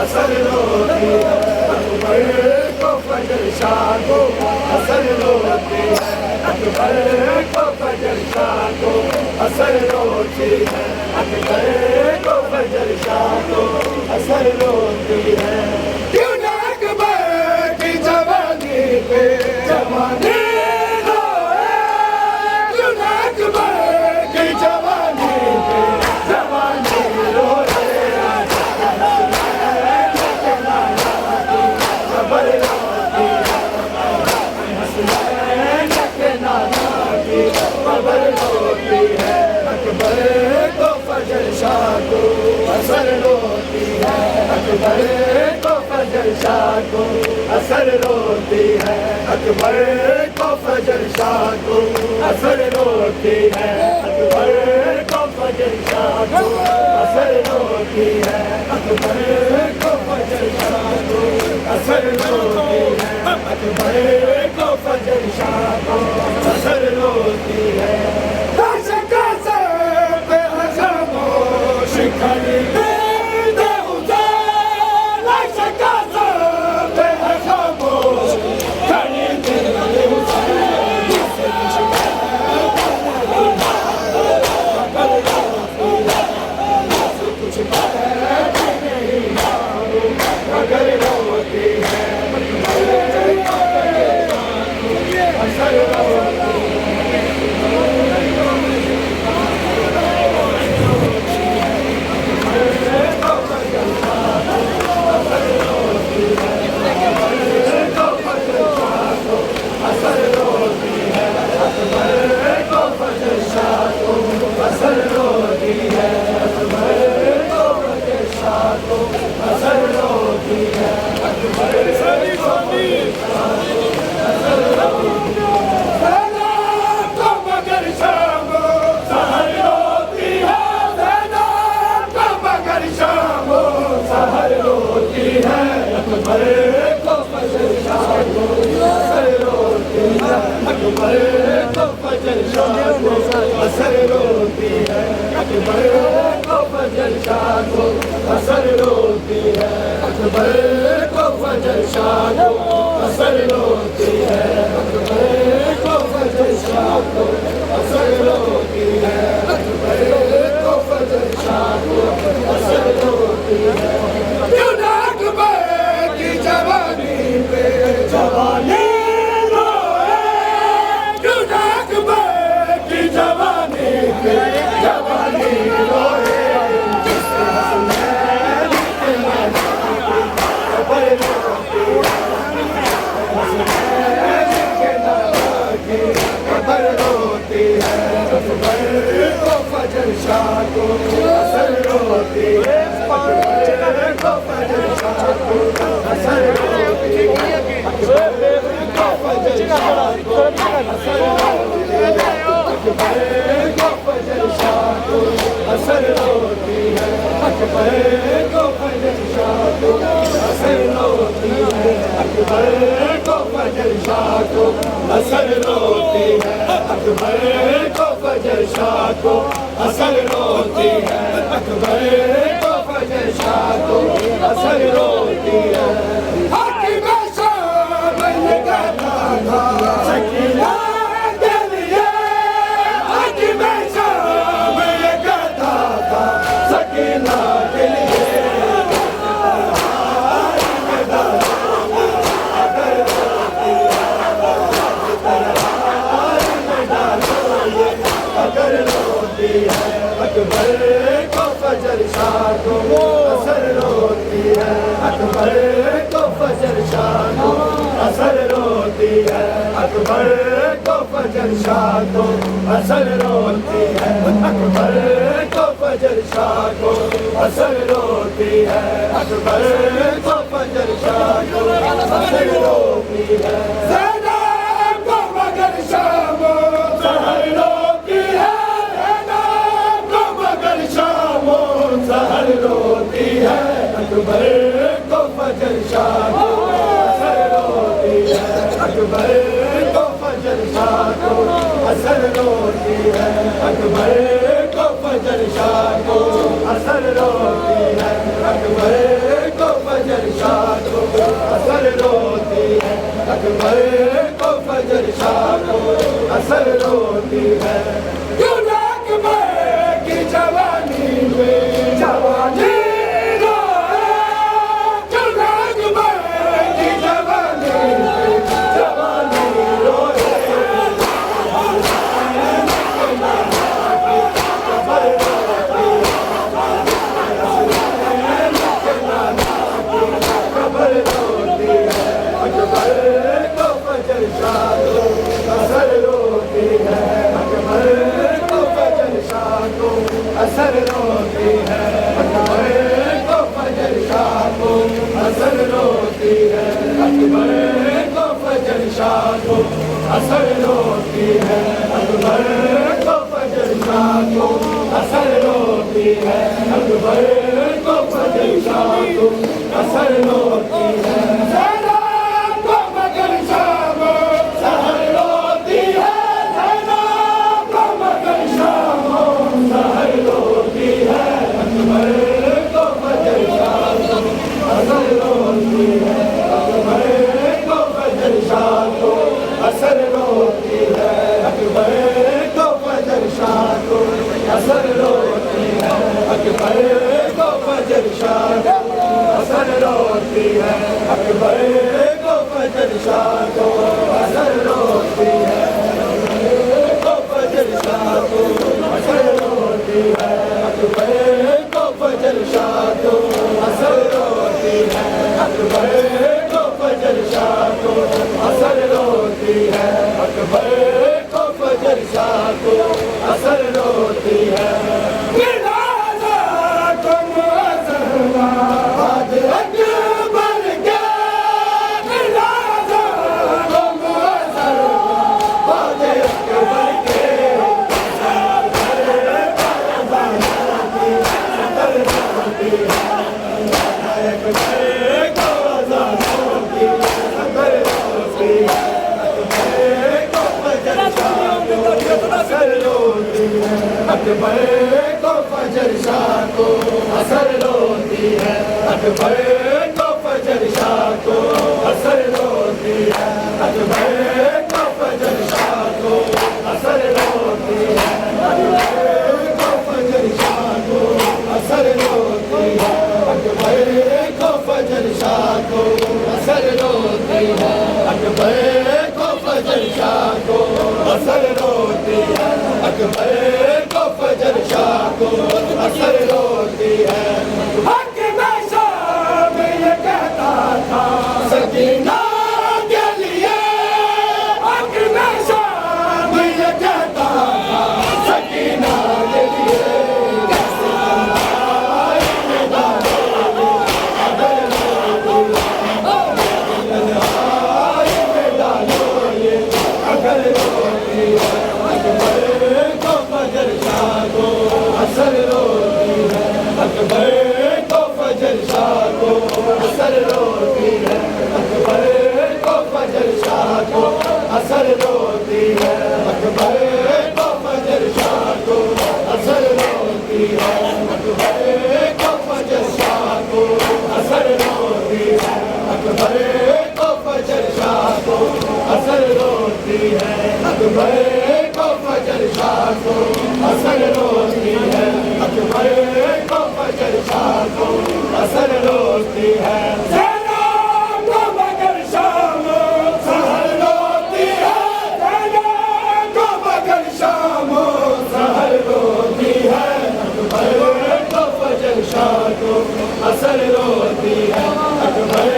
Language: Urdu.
اثر روتی ہے، اکبر کو فجر شاہ کو اثر روتی ہے، اکبر کو فجر شاہ کو اثر روتی ہے، اکبر کو فجر شاہ کو اثر روتی ہے۔ کیوں نہ اکبر کی جوانی پہ جوانی روئے، کیوں نہ اکبر کی جوانی پہ جوانی روئے، خبر روتی ہے، حسنین کے نانا کی خبر روتی ہے، اکبر کو فجر شاہ کو اثر روتی ہے، اکبر کو فجر شاہ کو اثر روتی ہے، اکبر کو فجر شاہ کو اثر روتی ہے، اکبر کو فجر شاہ کو اثر روتی ہے، اکبر کو فجر شاہ کو اثر روتی ہے، اکبر کو فجر شاہ کو اثر روتی ہے۔ کھڑی دید حسین، لاشِ قاسم پہ ہے خاموش، کھڑی دید حسین، جسے کچھ نہیں معلوم، مگر روتی ہے، اثر روتی ہے۔ اثر روتی ہے، اکبر کو فجر شاہ کو اثر روتی ہے، اکبر کو فجر شاہ کو اثر روتی ہے، اکبر کو فجر شاہ کو اثر روتی ہے، اکبر کو فجر شاہ کو اثر روتی ہے۔ کیوں نہ اکبر کی جوانی پہ جوانی جوانی روئے، جس سے حسنین کے نانا کی خبر روتی ہے، حسنین کے نانا کی خبر روتی ہے، اکبر کو فجر شاہ کو اثر روتی ہے، اکبر کو فجر شاہ کو اثر روتی ہے، اکبر کو فجر شاہ کو اثر روتی ہے، اکبر کو فجر شاہ کو اثر روتی ہے، اکبر کو فجر شاہ کو اثر روتی ہے، اکبر کو فجر شاہ کو اثر روتی ہے، اکبر کو فجر شاہ کو اثر روتی ہے، اکبر کو فجر شاہ کو اثر روتی ہے۔ حاکم شام یہ کہتا تھا سکینہ کے لیے، حاکم شام یہ کہتا تھا سکینہ کے لیے، اگر روتی ہے، اکبر کو فجر شاہ کو اثر روتی ہے، اکبر کو فجر شاہ کو اثر روتی ہے، اکبر کو فجر شاہ کو اثر روتی ہے، اکبر کو فجر شاہ کو اثر روتی ہے، اکبر کو فجر شاہ کو اثر روتی ہے۔ زینب کو مگر شام و سحر روتی ہے، زینب کو مگر شام و سحر روتی ہے، اکبر کو فجر شاہ کو اثر روتی ہے، اکبر کو فجر شاہ کو اثر روتی ہے، اکبر کو فجر شاہ کو اثر روتی ہے، اکبر کو فجر اثر روتی ہے اکبر کو فجر شاہ کو اثر روتی ہے کیوں نہ اکبر کی جوانی میں جوانی اثر روتی ہے اکبر کو فجر شاہ کو اثر روتی ہے اکبر کو فجر شاہ کو اثر روتی ہے اکبر کو فجر شاہ کو اثر روتی ہے اکبر کو فجر شاہ کو اثر روتی ہے اثر روتی ہے اکبر کو فجر شاہ کو اثر روتی ہے اکبر کو فجر شاہ کو اثر روتی ہے اکبر کو فجر شاہ کو اثر روتی ہے کو فجر شاہ کو اثر روتی ہے اکبر کو فجر شاہ کو اثر روتی ہے اکبر کو فجر شاہ کو اثر روتی ہے اکبر کو فجر شاہ کو اثر روتی ہے اکبر کو فجر شاہ کو اثر روتی ہے اکبر کو فجر شاہ کو اثر روتی ہے اکبر کو فجر شاہ کو اثر روتی ہے اکبر کو فجر شاہ کو اثر روتی ہے اکبر کو فجر شاہ کو اثر روتی ہے اکبر کو فجر شاہ کو اثر روتی ہے اکبر فجر شاہ کو اثر روتی ہے حق میں شام یہ کہتا تھا سکینہ کے لیے حق میں شام یہ کہتا تھا سکینہ کے لیے اثر روتی ہے اکبر کو فجر شاہ کو اثر روتی ہے اکبر کو فجر شاہ کو اثر روتی ہے اکبر کو فجر شاہ کو اثر روتی ہے اکبر کو فجر شاہ کو اثر روتی ہے اکبر کو فجر شاہ کو اثر روتی ہے اکبر کو فجر شاہ کو اثر روتی ہے اکبر کو فجر شاہ کو اثر روتی ہے زینب کو مگر شام سحر روتی ہے زینب کو مگر شام سحر روتی ہے اکبر کو فجر شاہ کو اثر روتی ہے اکبر